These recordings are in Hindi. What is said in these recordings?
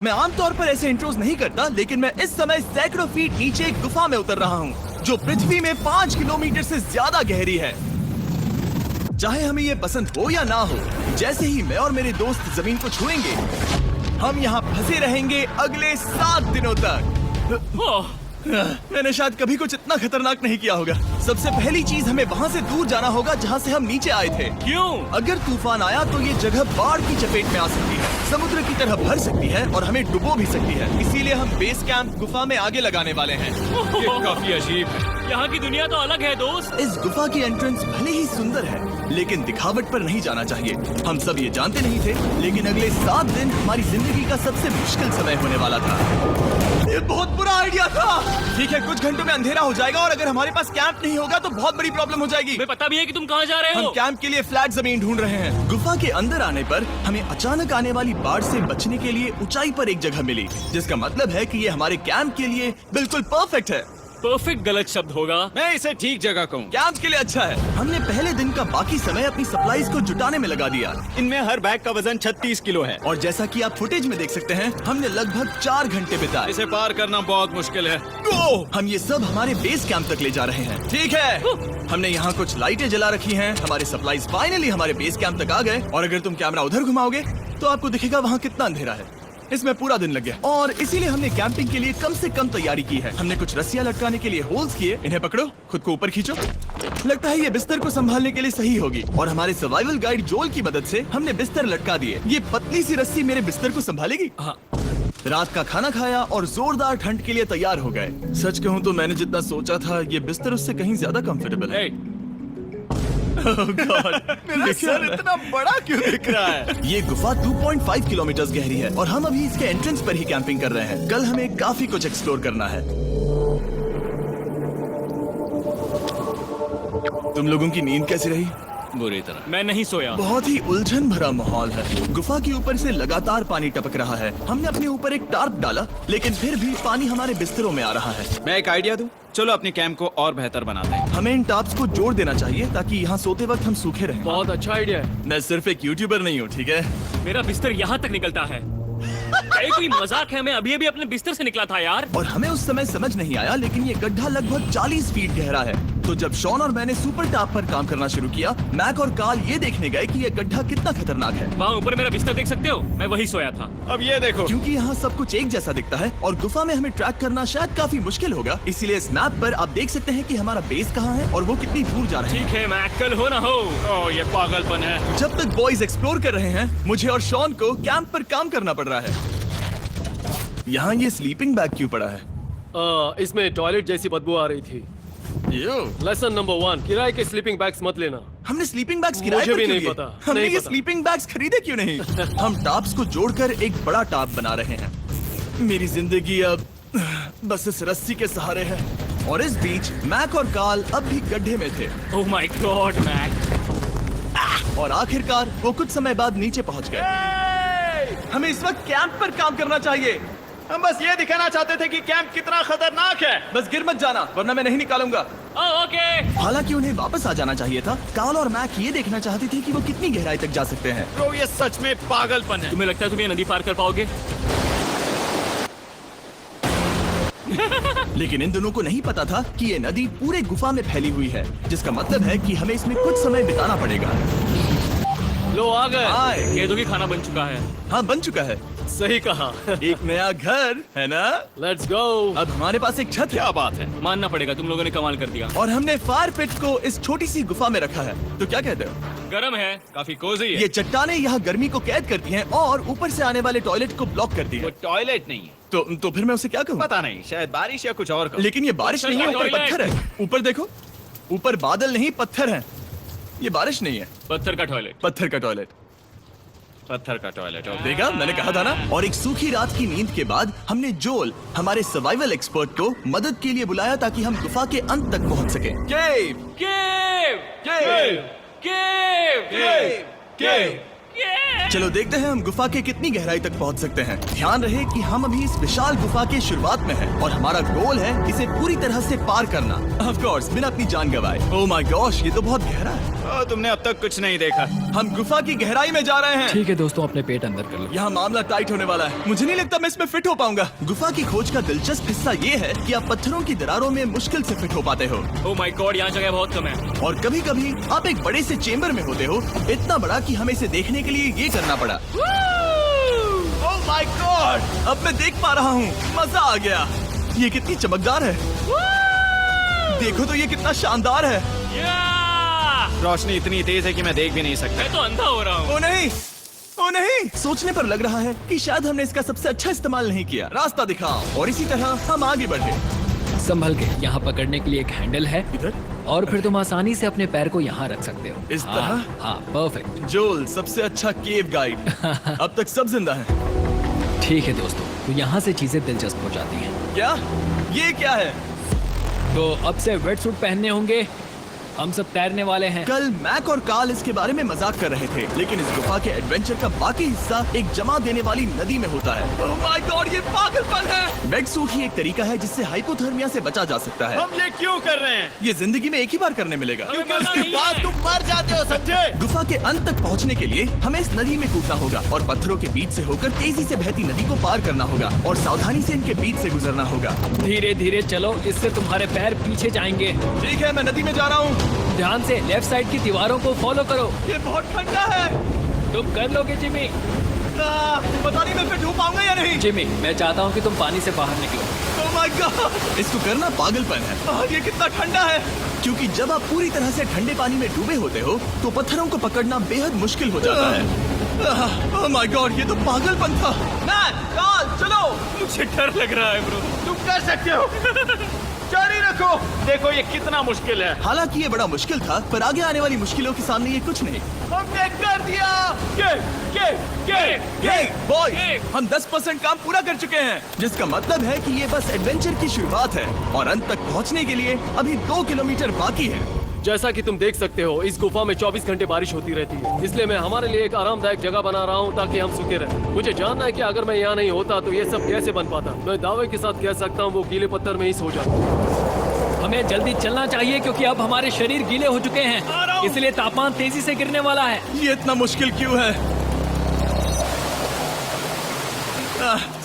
मैं आमतौर पर ऐसे इंट्रोज नहीं करता, लेकिन मैं इस समय सैकड़ों फीट नीचे एक गुफा में उतर रहा हूँ जो पृथ्वी में 5 किलोमीटर से ज्यादा गहरी है। चाहे हमें ये पसंद हो या ना हो, जैसे ही मैं और मेरे दोस्त जमीन को छुएंगे, हम यहाँ फंसे रहेंगे अगले 7 दिनों तक। मैंने शायद कभी कुछ इतना खतरनाक नहीं किया होगा। सबसे पहली चीज, हमें वहाँ से दूर जाना होगा जहाँ से हम नीचे आए थे। क्यों? अगर तूफान आया तो ये जगह बाढ़ की चपेट में आ सकती है, समुद्र की तरह भर सकती है और हमें डुबो भी सकती है। इसीलिए हम बेस कैंप गुफा में आगे लगाने वाले हैं। ये काफी अजीब है। यहाँ की दुनिया तो अलग है दोस्त। इस गुफा की एंट्रेंस भले ही सुंदर है, लेकिन दिखावट पर नहीं जाना चाहिए। हम सब ये जानते नहीं थे, लेकिन अगले 7 दिन हमारी जिंदगी का सबसे मुश्किल समय होने वाला था। ये बहुत बुरा आइडिया था। ठीक है, कुछ घंटों में अंधेरा हो जाएगा और अगर हमारे पास कैंप नहीं होगा तो बहुत बड़ी प्रॉब्लम हो जाएगी। हमें पता भी है कि तुम कहाँ जा रहे हम हो। कैंप के लिए फ्लैट जमीन ढूंढ रहे हैं। गुफा के अंदर आने पर हमें अचानक आने वाली बाढ़ से बचने के लिए ऊंचाई पर एक जगह मिली, जिसका मतलब है कि ये हमारे कैंप के लिए बिल्कुल परफेक्ट है। परफेक्ट गलत शब्द होगा। मैं इसे ठीक जगह कहूँ। कैंप के लिए अच्छा है। हमने पहले दिन का बाकी समय अपनी सप्लाईज को जुटाने में लगा दिया। इनमें हर बैग का वजन 36 किलो है। और जैसा कि आप फुटेज में देख सकते हैं, हमने लगभग 4 घंटे बिताए। इसे पार करना बहुत मुश्किल है। हम ये सब हमारे बेस कैंप तक ले जा रहे हैं। ठीक है, हमने यहाँ कुछ लाइटें जला रखी हैं। हमारे सप्लाईज फाइनली हमारे बेस कैंप तक आ गए। और अगर तुम कैमरा उधर घुमाओगे तो आपको दिखेगा वहाँ कितना अंधेरा है। इसमें पूरा दिन लग गया और इसीलिए हमने कैंपिंग के लिए कम से कम तैयारी की है। हमने कुछ रस्सियां लटकाने के लिए होल्स किए। इन्हें पकड़ो, खुद को ऊपर खींचो। लगता है ये बिस्तर को संभालने के लिए सही होगी। और हमारे सर्वाइवल गाइड जोल की मदद से हमने बिस्तर लटका दिए। ये पतली सी रस्सी मेरे बिस्तर को संभालेगी। हाँ। रात का खाना खाया और जोरदार ठंड के लिए तैयार हो गए। सच कहूँ तो मैंने जितना सोचा था, ये बिस्तर उससे कहीं ज्यादा कंफर्टेबल है। Oh God, मेरा सर इतना बड़ा क्यों दिख रहा है? ये गुफा 2.5 किलोमीटर गहरी है और हम अभी इसके एंट्रेंस पर ही कैंपिंग कर रहे हैं। कल हमें काफी कुछ एक्सप्लोर करना है। तुम लोगों की नींद कैसी रही? बुरी तरह। मैं नहीं सोया। बहुत ही उलझन भरा माहौल है। गुफा के ऊपर से लगातार पानी टपक रहा है। हमने अपने ऊपर एक टार्प डाला, लेकिन फिर भी पानी हमारे बिस्तरों में आ रहा है। मैं एक आइडिया दूं? चलो अपने कैंप को और बेहतर बनाते हैं। हमें इन टार्प्स को जोड़ देना चाहिए ताकि यहाँ सोते वक्त हम सूखे रहें। बहुत अच्छा आइडिया है। मैं सिर्फ एक यूट्यूबर नहीं हूँ, ठीक है? मेरा बिस्तर यहाँ तक निकलता है। ये कोई मजाक है? मैं अभी अभी अपने बिस्तर से निकला था यार। और हमें उस समय समझ नहीं आया, लेकिन ये गड्ढा लगभग 40 फीट गहरा है। तो जब शॉन और मैंने सुपर टाप पर काम करना शुरू किया, मैक और कार्ल ये देखने गए कि ये गड्ढा कितना खतरनाक है। वहाँ ऊपर मेरा बिस्तर देख सकते हो? मैं वही सोया था। अब ये देखो। क्योंकि यहाँ सब कुछ एक जैसा दिखता है और गुफा में हमें ट्रैक करना शायद काफी मुश्किल होगा, इसीलिए इस मैप पर आप देख सकते हैं कि हमारा बेस कहाँ है और वो कितनी दूर जा रहे हैं। ठीक है, मैं कल हो ना हो। ओह, ये पागलपन है। जब तक बॉयज एक्सप्लोर कर रहे हैं, मुझे और शॉन को कैंप पर काम करना पड़ रहा है। यहाँ ये स्लीपिंग बैग क्यों पड़ा है? इसमें टॉयलेट जैसी बदबू आ रही थी। लेसन नंबर 1, किराए के स्लीपिंग बैग्स मत लेना। हमने स्लीपिंग बैग्स किराए मुझे पर भी क्यों नहीं लिए? पता, हमने नहीं ये पता। स्लीपिंग बैग्स खरीदे क्यों नहीं? हम टाप्स को जोड़कर एक बड़ा टाप बना रहे हैं। मेरी जिंदगी अब बस इस रस्सी के सहारे है। और इस बीच मैक और कार्ल अब भी गड्ढे में थे। Oh my god Mac. और आखिरकार वो कुछ समय बाद नीचे पहुंच गए। हमें इस वक्त कैंप पर काम करना चाहिए। हम बस ये दिखाना चाहते थे कि कैंप कितना खतरनाक है। बस गिर मत जाना, वरना मैं नहीं निकालूंगा। ओके। हालांकि उन्हें वापस आ जाना चाहिए था। कार्ल और मैक ये देखना चाहते थे कि वो कितनी गहराई तक जा सकते हैं। ब्रो, ये सच में पागलपन है। तुम्हें लगता है तुम ये नदी पार कर पाओगे? लेकिन इन दोनों को नहीं पता था कि ये नदी पूरे गुफा में फैली हुई है, जिसका मतलब है कि हमें इसमें कुछ समय बिताना पड़ेगा। लो आ गए। आए। कह दो कि खाना बन चुका है। हाँ, बन चुका है। सही कहा। एक नया घर है ना? Let's go. अब हमारे पास एक छत है। क्या बात है। मानना पड़ेगा, तुम लोगों ने कमाल कर दिया। और हमने फायर पिट को इस छोटी सी गुफा में रखा है। तो क्या कहते हो? गरम है, काफी कोजी है। ये चट्टानें यहाँ गर्मी को कैद करती हैं और ऊपर से आने वाले टॉयलेट को ब्लॉक करती वो हैं। टॉयलेट नहीं है। तो फिर मैं उसे क्या कहूँ? पता नहीं, शायद बारिश या कुछ और का। लेकिन ये बारिश नहीं है, ऊपर टॉयलेट। पत्थर है। ऊपर देखो, ऊपर बादल नहीं पत्थर है। ये बारिश नहीं है, पत्थर का टॉयलेट। पत्थर का टॉयलेट। पत्थर का टॉयलेट। देखा, मैंने कहा था ना। और एक सूखी रात की नींद के बाद हमने जोल, हमारे सर्वाइवल एक्सपर्ट को मदद के लिए बुलाया ताकि हम गुफा के अंत तक पहुंच सके। केव, केव, केव, केव, केव, केव। केव। चलो देखते हैं हम गुफा के कितनी गहराई तक पहुंच सकते हैं। ध्यान रहे कि हम अभी इस विशाल गुफा के शुरुआत में हैं और हमारा गोल है इसे पूरी तरह से पार करना। ऑफ कोर्स, बिना अपनी जान गंवाए। ओह माय गॉश, ये तो बहुत गहरा है। तुमने अब तक कुछ नहीं देखा। हम गुफा की गहराई में जा रहे हैं। ठीक है दोस्तों, अपने पेट अंदर कर लो। यहाँ मामला टाइट होने वाला है। मुझे नहीं लगता मैं इसमें फिट हो पाऊंगा। गुफा की खोज का दिलचस्प हिस्सा ये है कि आप पत्थरों की दरारों में मुश्किल से फिट हो पाते हो, ओह माय गॉड, यहाँ जगह बहुत कम है। और कभी कभी आप एक बड़े से चेम्बर में होते हो, इतना बड़ा कि हमें इसे देखने के लिए ये करना पड़ा। ओह माय गॉड! अब मैं देख पा रहा हूँ, मजा आ गया। ये कितनी चमकदार है, देखो तो ये कितना शानदार है। रोशनी इतनी तेज है कि मैं देख भी नहीं सकता। मैं तो अंधा हो रहा हूँ। ओ नहीं, ओ नहीं, सोचने पर लग रहा है कि शायद हमने इसका सबसे अच्छा इस्तेमाल नहीं किया। रास्ता दिखाओ। और इसी तरह हम आगे बढ़े। संभल के, यहाँ पकड़ने के लिए एक हैंडल है इधर? और फिर तुम आसानी से अपने पैर को यहाँ रख सकते हो। इस हाँ, तरह? हाँ, परफेक्ट। जोल सबसे अच्छा केव गाइड। अब तक सब जिंदा हैं। ठीक है दोस्तों, तो यहाँ से चीजें दिलचस्प हो जाती हैं। क्या? ये क्या है? तो अब से वेट सूट पहनने होंगे। हम सब तैरने वाले हैं। कल मैक और कार्ल इसके बारे में मजाक कर रहे थे, लेकिन इस गुफा के एडवेंचर का बाकी हिस्सा एक जमा देने वाली नदी में होता है। ओह माय गॉड, ये पागलपन है। वेट सूट ही एक तरीका है जिससे हाइपोथर्मिया से बचा जा सकता है। हम ये क्यों कर रहे हैं? ये जिंदगी में एक ही बार करने मिलेगा। क्योंकि उसके बाद तुम मर जाते हो, समझे? गुफा के अंत तक पहुंचने के लिए हमें इस नदी में कूदना होगा और पत्थरों के बीच से होकर तेजी से बहती नदी को पार करना होगा और सावधानी से इनके बीच से गुजरना होगा। धीरे धीरे चलो, इससे तुम्हारे पैर पीछे जाएंगे। ठीक है, मैं नदी में जा रहा हूँ। ध्यान से लेफ्ट साइड की दीवारों को फॉलो करो। ये बहुत ठंडा है। तुम कर लोगे जिमी। पता नहीं मैं फिट हो पाऊंगा या नहीं। जिमी, मैं चाहता हूँ कि तुम पानी से बाहर निकलो। ओह माय गॉड, इसको करना पागलपन है। ये कितना ठंडा है। क्योंकि जब आप पूरी तरह से ठंडे पानी में डूबे होते हो तो पत्थरों को पकड़ना बेहद मुश्किल हो जाता है। ओह माय गॉड, ये तो पागलपन था। मैक, कार्ल, चलो। मुझे डर लग रहा है ब्रो। तुम कर सकते हो। जारी रखो। देखो ये कितना मुश्किल है। हालांकि ये बड़ा मुश्किल था, पर आगे आने वाली मुश्किलों के सामने ये कुछ नहीं। हमने कर दिया। हे बॉय, हम 10% काम पूरा कर चुके हैं, जिसका मतलब है कि ये बस एडवेंचर की शुरुआत है और अंत तक पहुंचने के लिए अभी 2 किलोमीटर बाकी है। जैसा कि तुम देख सकते हो, इस गुफा में 24 घंटे बारिश होती रहती है, इसलिए मैं हमारे लिए एक आरामदायक जगह बना रहा हूँ ताकि हम सूखे रहें। मुझे जानना है कि अगर मैं यहाँ नहीं होता तो ये सब कैसे बन पाता। मैं दावे के साथ कह सकता हूँ वो गीले पत्थर में ही सो जाता। हमें जल्दी चलना चाहिए क्योंकि अब हमारे शरीर गीले हो चुके हैं, इसलिए तापमान तेजी से गिरने वाला है। ये इतना मुश्किल क्यों है?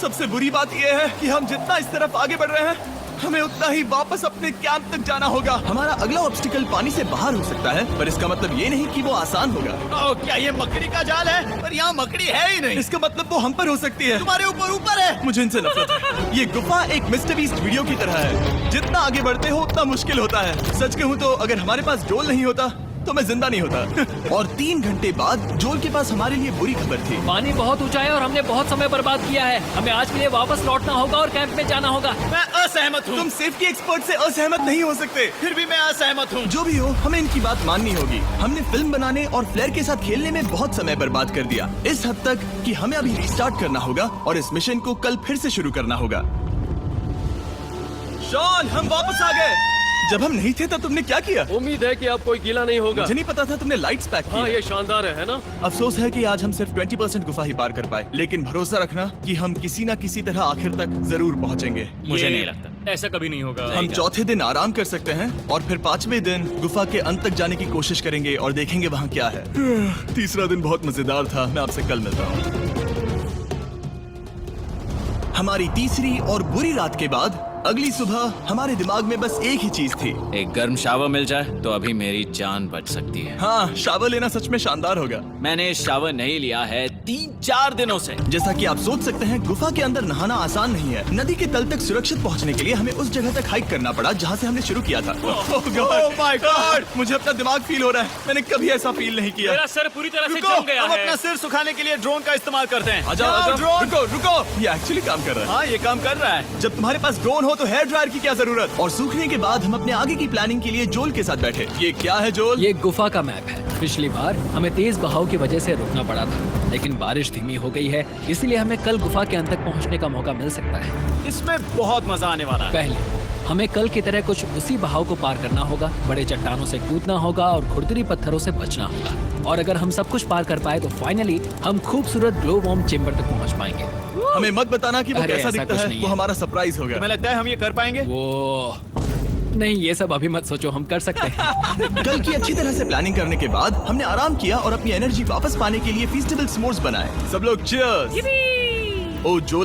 सबसे बुरी बात यह है कि हम जितना इस तरफ आगे बढ़ रहे हैं, हमें उतना ही वापस अपने कैंप तक जाना होगा। हमारा अगला ऑब्स्टिकल पानी से बाहर हो सकता है, पर इसका मतलब ये नहीं कि वो आसान होगा। ओह, क्या ये मकड़ी का जाल है? पर यहाँ मकड़ी है ही नहीं। इसका मतलब वो हम पर हो सकती है। तुम्हारे ऊपर है। मुझे इनसे नफरत है। ये गुफा एक मिस्टर बीस्ट वीडियो की तरह है। जितना आगे बढ़ते हो उतना मुश्किल होता है। सच कहूँ तो अगर हमारे पास जोल नहीं होता तो मैं जिंदा नहीं होता। और 3 घंटे बाद जोल के पास हमारे लिए बुरी खबर थी। पानी बहुत ऊंचा है और हमने बहुत समय बर्बाद किया है। हमें आज के लिए वापस लौटना होगा और कैंप में जाना होगा। मैं असहमत हूँ। तुम सेफ्टी एक्सपर्ट से असहमत नहीं हो सकते। फिर भी मैं असहमत हूँ। जो भी हो, हमें इनकी बात माननी होगी। हमने फिल्म बनाने और फ्लेयर के साथ खेलने में बहुत समय बर्बाद कर दिया, इस हद तक कि हमें अभी रिस्टार्ट करना होगा और इस मिशन को कल फिर से शुरू करना होगा। शॉन, हम वापस आ गए। जब हम नहीं थे तब तुमने क्या किया? उम्मीद है कि अब कोई गीला नहीं होगा। मुझे नहीं पता था तुमने लाइट्स पैक की। हाँ, ये शानदार है ना? अफसोस है कि आज हम सिर्फ 20% गुफा ही पार कर पाए, लेकिन भरोसा रखना कि हम किसी न किसी तरह आखिर तक जरूर पहुंचेंगे। मुझे नहीं लगता ऐसा कभी नहीं होगा। हम चौथे दिन आराम कर सकते हैं और फिर 5वें दिन गुफा के अंत तक जाने की कोशिश करेंगे और देखेंगे वहाँ क्या है। तीसरा दिन बहुत मजेदार था। मैं आपसे कल मिलता हूँ। हमारी तीसरी और बुरी रात के बाद अगली सुबह हमारे दिमाग में बस एक ही चीज थी। एक गर्म शावर मिल जाए तो अभी मेरी जान बच सकती है। हाँ, शावर लेना सच में शानदार होगा। मैंने शावर नहीं लिया है 3-4 दिनों से। जैसा कि आप सोच सकते हैं, गुफा के अंदर नहाना आसान नहीं है। नदी के तल तक सुरक्षित पहुंचने के लिए हमें उस जगह तक हाइक करना पड़ा जहां से हमने शुरू किया था। Oh my God! मुझे अपना दिमाग फील हो रहा है। मैंने कभी ऐसा फील नहीं किया। मेरा सर पूरी तरह से रुको, जम गया हम है। अपना सिर सुखाने के लिए ड्रोन का इस्तेमाल करते हैं। आजाओ, चलाओ आजाओ, ड्रोन। रुको रुको, ये एक्चुअली काम कर रहा है। हाँ, ये काम कर रहा है। जब तुम्हारे पास ड्रोन हो तो हेयर ड्रायर की क्या जरूरत। और सूखने के बाद हम अपने आगे की प्लानिंग के लिए जोल के साथ बैठे। ये क्या है जोल? ये गुफा का मैप है। पिछली बार हमें तेज बहाव की वजह से रुकना पड़ा था, लेकिन बारिश धीमी हो गई है, इसलिए हमें कल गुफा के अंत तक पहुंचने का मौका मिल सकता है। इसमें बहुत मजा आने वाला है। पहले हमें कल की तरह कुछ उसी बहाव को पार करना होगा, बड़े चट्टानों से कूदना होगा और खुरदरी पत्थरों से बचना होगा। और अगर हम सब कुछ पार कर पाए तो फाइनली हम खूबसूरत ग्लो वॉर्म चेम्बर तक पहुंच पाएंगे। हमें मत बताना कि वो अरे, कैसा ऐसा दिखता कुछ है। नहीं वो है। हमारा सरप्राइज होगा। तुम्हें लगता है हम ये कर पाएंगे? वो नहीं, ये सब अभी मत सोचो, हम कर सकते हैं। कल की अच्छी तरह से प्लानिंग करने के बाद हमने आराम किया और अपनी एनर्जी वापस पाने के लिए फीस्टेबल स्मोर्स बनाए। सब लोग चीयर्स। ओ जो